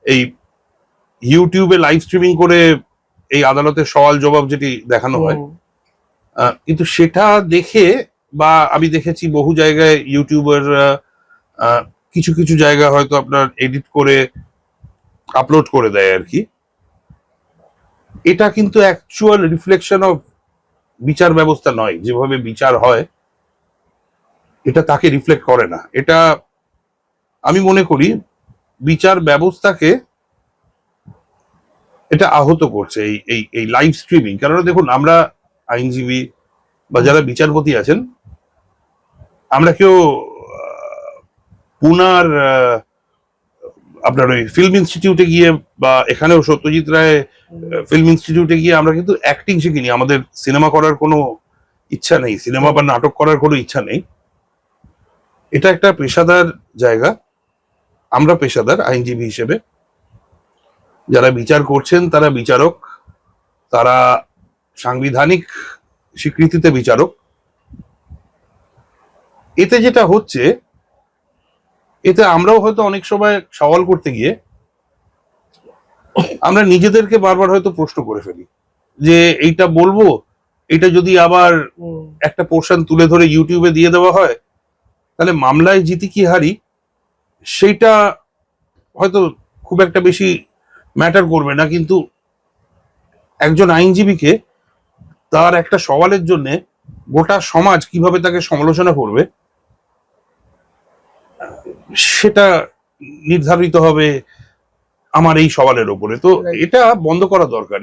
এই ইউটিউবে live streaming করে এই আদালতের সওয়াল জবাব যেটি দেখানো হয়, কিন্তু সেটা দেখে, বা আমি দেখেছি বহু জায়গায় ইউটিউবার কিছু কিছু জায়গা হয়তো আপনার এডিট করে আপলোড করে দেয় আর কি, এটা কিন্তু অ্যাকচুয়াল রিফ্লেকশন অফ বিচার ব্যবস্থা নয়। যেভাবে বিচার হয় এটা তাকে রিফ্লেক্ট করে না। এটা আমি মনে করি বিচার ব্যবস্থাকে এটা আহত করছে এই এই এই লাইভ স্ট্রিমিং। কারণ দেখুন, আমরা আইনজীবী বা যারা বিচারপতি আছেন, আমরা কেউ পুনার আপনার ওই ফিল্ম ইনস্টিটিউটে গিয়ে, বা এখানেও সত্যজিৎ রায় ফিল্ম ইনস্টিটিউটে গিয়ে আমরা কিন্তু অ্যাক্টিং শিখিনি। আমাদের সিনেমা করার কোনো ইচ্ছা নেই, সিনেমা বা নাটক করার কোনো ইচ্ছা নেই। এটা একটা পেশাদার জায়গা। আমরা পেশাদার আইনজীবী হিসেবে, যারা বিচার করছেন তারা বিচারক, তারা সাংবিধানিক স্বীকৃতিতে বিচারক। এতে যেটা হচ্ছে, এতে আমরাও হয়তো অনেক সময় সওয়াল করতে গিয়ে আমরা নিজেদেরকে বারবার হয়তো প্রশ্ন করে ফেলি যে এইটা বলবো, এটা যদি আবার একটা পোর্শন তুলে ধরে ইউটিউবে দিয়ে দেওয়া হয়, তাহলে মামলায় জিতি কি হারি সেইটা হয়তো খুব একটা বেশি ম্যাটার করবে না। কিন্তু একজন আইনজীবীকে তার একটা সওয়ালের জন্য গোটা সমাজ কিভাবে তাকে সমালোচনা করবে সেটা নির্ধারিত হবে আমার এই সওয়ালের উপরে। তো এটা বন্ধ করা দরকার।